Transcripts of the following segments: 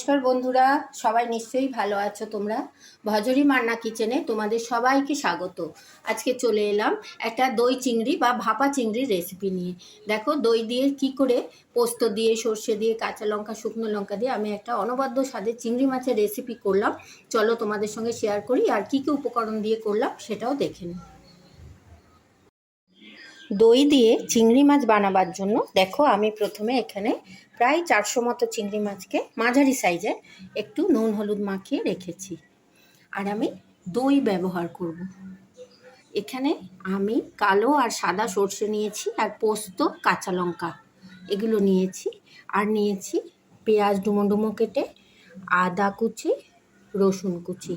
নমস্কার বন্ধুরা, সবাই নিশ্চয়ই ভালো আছো। তোমরা ভজরি মান্না কিচেনে তোমাদের সবাইকে স্বাগত। আজকে চলে এলাম একটা দই চিংড়ি বা ভাপা চিংড়ির রেসিপি নিয়ে। দেখো, দই দিয়ে কি করে পোস্ত দিয়ে, সর্ষে দিয়ে, কাঁচা লঙ্কা, শুকনো লঙ্কা দিয়ে আমি একটা অনবদ্য স্বাদের চিংড়ি মাছের রেসিপি করলাম। চলো তোমাদের সঙ্গে শেয়ার করি, আর কি কি উপকরণ দিয়ে করলাম সেটাও দেখে নিই। দই দিয়ে চিংড়ি মাছ বানাবার জন্য দেখো, আমি প্রথমে এখানে প্রায় 400 মতো চিংড়ি মাছকে মাঝারি সাইজে একটু নুন হলুদ মাখিয়ে রেখেছি। আর আমি দই ব্যবহার করব। এখানে আমি কালো আর সাদা সর্ষে নিয়েছি, আর পোস্ত, কাঁচা লঙ্কা এগুলো নিয়েছি। আর নিয়েছি পেঁয়াজ ডুমো ডুমো কেটে, আদা কুচি, রসুন কুচি।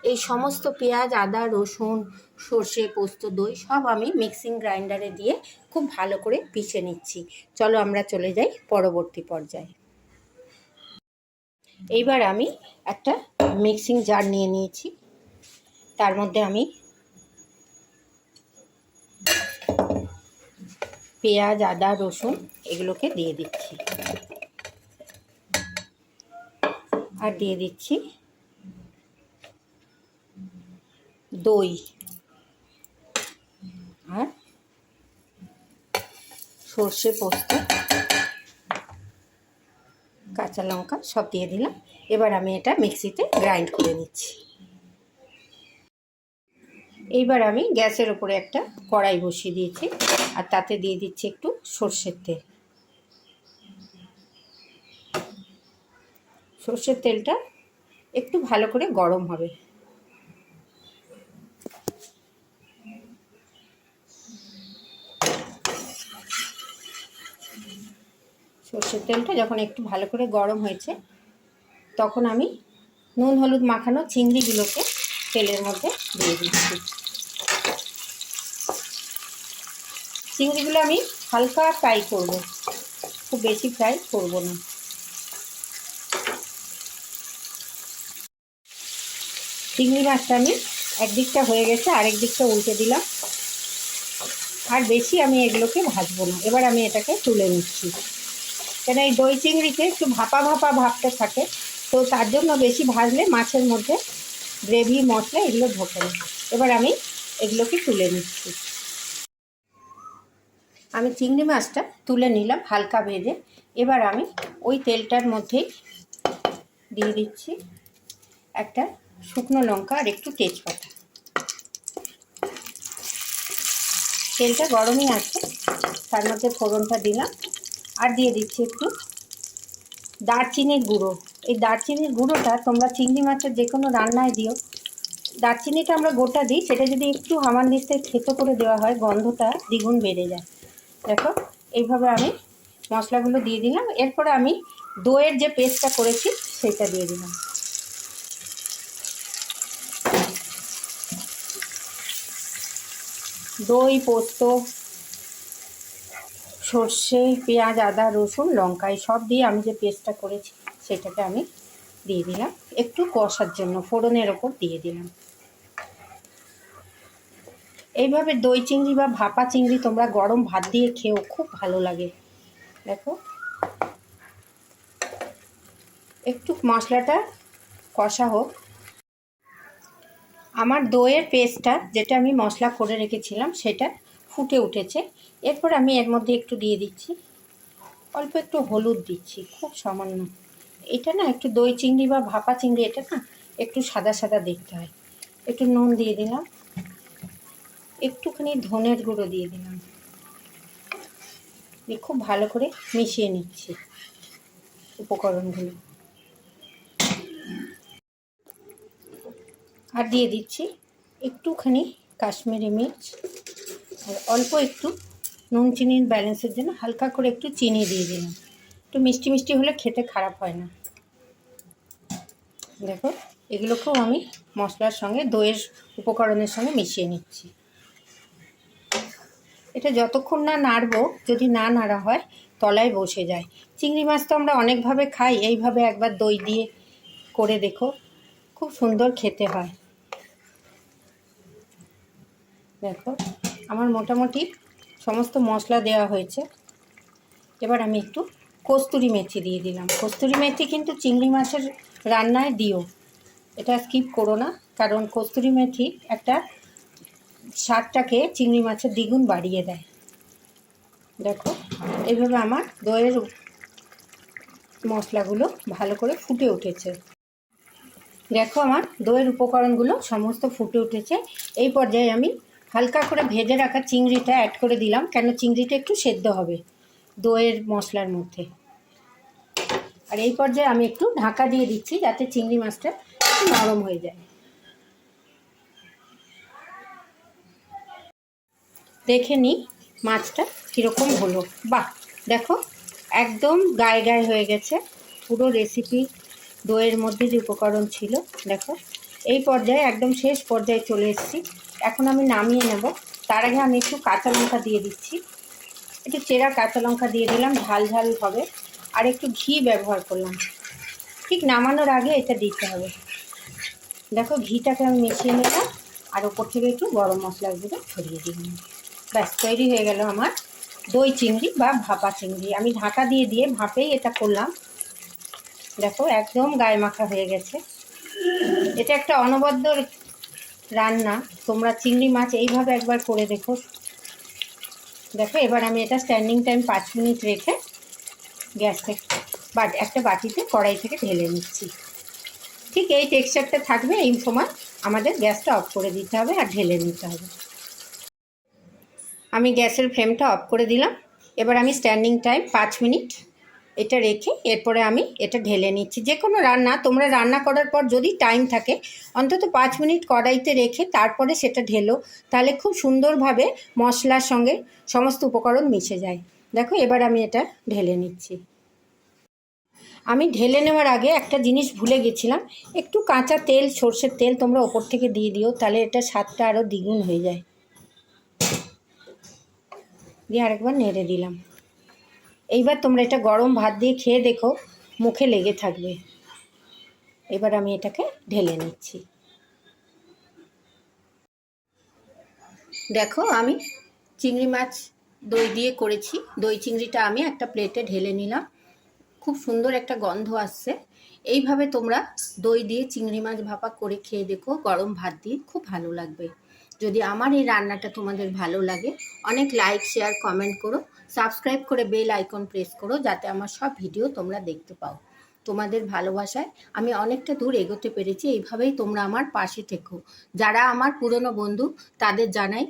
এই সমস্ত পেঁয়াজ, আদা, রসুন, সর্ষে, পোস্ত, দই সব আমি মিক্সিং গ্রাইন্ডারে দিয়ে খুব ভালো করে পিষে নিচ্ছি। চলো আমরা চলে যাই পরবর্তী পর্যায়ে। এইবার আমি একটা মিক্সিং জার নিয়ে নিয়েছি। তার মধ্যে আমি পেঁয়াজ, আদা, রসুন এগুলোকে দিয়ে দিচ্ছি। আর দিয়ে দিচ্ছি দই আর সর্ষে, পোস্ত, কাঁচা লঙ্কা সব দিয়ে দিলাম। এবার আমি এটা মিক্সিতে গ্রাইন্ড করে নিচ্ছি। এইবার আমি গ্যাসের ওপরে একটা কড়াই বসিয়ে দিয়েছি, আর তাতে দিয়ে দিচ্ছি একটু সর্ষের তেল। সর্ষের তেলটা একটু ভালো করে গরম হবে। সর্ষের তেলটা যখন একটু ভালো করে গরম হয়েছে, তখন আমি নুন হলুদ মাখানো চিংড়িগুলোকে তেলের মধ্যে দিয়ে দিচ্ছি। চিংড়িগুলো আমি হালকা ফ্রাই করব, খুব বেশি ফ্রাই করব না। চিংড়ি মাছটা আমি একদিকটা হয়ে গেছে, আরেক দিকটা উল্টে দিলাম। আর বেশি আমি এগুলোকে ভাজবো না। এবার আমি এটাকে তুলে নিচ্ছি, কেন এই দই চিংড়িতে একটু ভাপা ভাপা ভাবটা থাকে, তো তার জন্য বেশি ভাজলে মাছের মধ্যে গ্রেভি, মশলা এগুলো ঢোকে না। এবার আমি এগুলোকে তুলে নিচ্ছি। আমি চিংড়ি মাছটা তুলে নিলাম হালকা ভেজে। এবার আমি ওই তেলটার মধ্যেই দিয়ে দিচ্ছি একটা শুকনো লঙ্কা আর একটু তেজপাতা। তেলটা গরমই আছে, তার মধ্যে ফোড়নটা দিলাম। আর দিয়ে দিচ্ছি একটু দারচিনির গুঁড়ো। এই দারচিনির গুঁড়োটা তোমরা চিংড়ি মাছের যে কোনো রান্নায় দিও। দারচিনিটা আমরা গোটা দিই, সেটা যদি একটু হামানদিস্তে থেতো করে দেওয়া হয়, গন্ধটা দ্বিগুণ বেড়ে যায়। দেখো, এইভাবে আমি মশলাগুলো দিয়ে দিলাম। এরপরে আমি দইয়ের যে পেস্টটা করেছি সেটা দিয়ে দিলাম। দই, পোস্ত, সর্ষে, পেঁয়াজ, আদা, রসুন, লঙ্কা এই সব দিয়ে আমি যে পেস্টটা করেছি সেটাকে আমি দিয়ে দিলাম একটু কষার জন্য, ফোড়নের ওপর দিয়ে দিলাম। এইভাবে দই চিংড়ি বা ভাপা চিংড়ি তোমরা গরম ভাত দিয়ে খেও, খুব ভালো লাগে। দেখো, একটু মশলাটা কষা হোক। আমার দইয়ের পেস্টটা, যেটা আমি মশলা করে রেখেছিলাম, সেটা ফুটে উঠেছে। এরপর আমি এর মধ্যে একটু দিয়ে দিচ্ছি অল্প একটু হলুদ দিচ্ছি, খুব সামান্য। এটা না একটু দই চিংড়ি বা ভাপা চিংড়ি, এটা না একটু সাদা সাদা দেখতে হয়। একটু নুন দিয়ে দিলাম, একটুখানি ধনের গুঁড়ো দিয়ে দিলাম। খুব ভালো করে মিশিয়ে নিচ্ছি উপকরণগুলো। আর দিয়ে দিচ্ছি একটুখানি কাশ্মীরি মির্চ, আর অল্প একটু নুন চিনির ব্যালেন্সের জন্য হালকা করে একটু চিনি দিয়ে দিলাম। একটু মিষ্টি মিষ্টি হলে খেতে খারাপ হয় না। দেখো, এগুলোকেও আমি মশলার সঙ্গে, দইয়ের উপকরণের সঙ্গে মিশিয়ে নিচ্ছি। এটা যতক্ষণ না নাড়বো, যদি না নাড়া হয় তলায় বসে যায়। চিংড়ি মাছ তো আমরা অনেকভাবে খাই, এইভাবে একবার দই দিয়ে করে দেখো, খুব সুন্দর খেতে হয়। দেখো, আমার মোটামুটি সমস্ত মশলা দেওয়া হয়েছে। এবার আমি একটু কস্তুরি মেথি দিয়ে দিলাম। কস্তুরি মেথি কিন্তু চিংড়ি মাছের রান্নায় দিও, এটা স্কিপ করো না, কারণ কস্তুরি মেথি একটা স্বাদটাকে চিংড়ি মাছের দ্বিগুণ বাড়িয়ে দেয়। দেখো এইভাবে আমার দইয়ের মশলাগুলো ভালো করে ফুটে উঠেছে। দেখো আমার দইয়ের উপকরণগুলো সমস্ত ফুটে উঠেছে। এই পর্যায়ে আমি হালকা করে ভেজে রাখা চিংড়িটা অ্যাড করে দিলাম, কেন চিংড়িটা একটু সেদ্ধ হবে দইয়ের মশলার মধ্যে। আর এই পর্যায়ে আমি একটু ঢাকা দিয়ে দিচ্ছি যাতে চিংড়ি মাছটা একটু নরম হয়ে যায়। দেখে নিই মাছটা কীরকম হলো। বাহ, দেখো একদম গায়ে গায়ে হয়ে গেছে। পুরো রেসিপি দইয়ের মধ্যে যে উপকরণ ছিল, দেখো এই পর্যায়ে একদম শেষ পর্যায়ে চলে এসেছি। এখন আমি নামিয়ে নেব। তার আগে আমি একটু কাঁচা লঙ্কা দিয়ে দিচ্ছি, একটু চেরা কাঁচা লঙ্কা দিয়ে দিলাম, ঝাল ঝাল হবে। আর একটু ঘি ব্যবহার করলাম, ঠিক নামানোর আগে এটা দিতে হবে। দেখো ঘিটাকে আমি মিশিয়ে নিলাম, আর ওপর থেকে একটু গরম মশলার গুঁড়ো ছড়িয়ে দিলাম। ব্যাস তৈরি হয়ে গেল আমার দই চিংড়ি বা ভাপা চিংড়ি। আমি ঢাকা দিয়ে দিয়ে ভাপেই এটা করলাম। দেখো একদম গায়ে মাখা হয়ে গেছে। এটা একটা অনবদ্য রান্না, তোমরা চিংড়ি মাছ এইভাবে একবার করে দেখো। দেখো এবার আমি এটা স্ট্যান্ডিং টাইম 5 মিনিট রেখে গ্যাস থেকে একটা বাটিতে কড়াই থেকে ঢেলে নিচ্ছি। ঠিক এই টেক্সচারটা থাকবে, এই সময় আমাদের গ্যাসটা অফ করে দিতে হবে আর ঢেলে নিতে হবে। আমি গ্যাসের ফ্লেমটা অফ করে দিলাম। এবার আমি স্ট্যান্ডিং টাইম 5 মিনিট এটা রেখে এরপরে আমি এটা ঢেলে নিচ্ছি। যে কোনো রান্না তোমরা রান্না করার পর যদি টাইম থাকে অন্তত 5 মিনিট কড়াইতে রেখে তারপরে সেটা ঢেলো, তাহলে খুব সুন্দরভাবে মশলার সঙ্গে সমস্ত উপকরণ মিশে যায়। দেখো এবার আমি এটা ঢেলে নিচ্ছি। আমি ঢেলে নেওয়ার আগে একটা জিনিস ভুলে গেছিলাম, একটু কাঁচা তেল, সর্ষের তেল তোমরা ওপর থেকে দিয়ে দিও, তাহলে এটা স্বাদটা আরও দ্বিগুণ হয়ে যায়। দিয়ে আরেকবার নেড়ে দিলাম। এইবার তোমরা এটা গরম ভাত দিয়ে খেয়ে দেখো, মুখে লেগে থাকবে। এবার আমি এটাকে ঢেলে নিচ্ছি। দেখো আমি চিংড়ি মাছ দই দিয়ে করেছি, দই চিংড়িটা আমি একটা প্লেটে ঢেলে নিলাম। খুব সুন্দর একটা গন্ধ আসছে। এইভাবে তোমরা দই দিয়ে চিংড়ি মাছ ভাপা করে খেয়ে দেখো, গরম ভাত দিয়ে খুব ভালো লাগবে। যদি আমার এই রান্নাটা তোমাদের ভালো লাগে, অনেক লাইক, শেয়ার, কমেন্ট করো, সাবস্ক্রাইব করে বেল আইকন প্রেস করো, যাতে আমার সব ভিডিও তোমরা দেখতে পাও। তোমাদের ভালোবাসায় আমি অনেকটা দূর এগোতে পেরেছি। এইভাবেই তোমরা আমার পাশে থেকো। যারা আমার পুরনো বন্ধু তাদের জানাই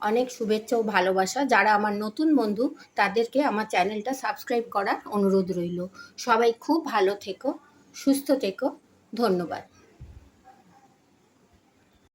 অনেক শুভেচ্ছা ও ভালোবাসা। যারা আমার নতুন বন্ধু তাদেরকে আমার চ্যানেলটা সাবস্ক্রাইব করার অনুরোধ রইল। সবাই খুব ভালো থেকো, সুস্থ থেকো। ধন্যবাদ।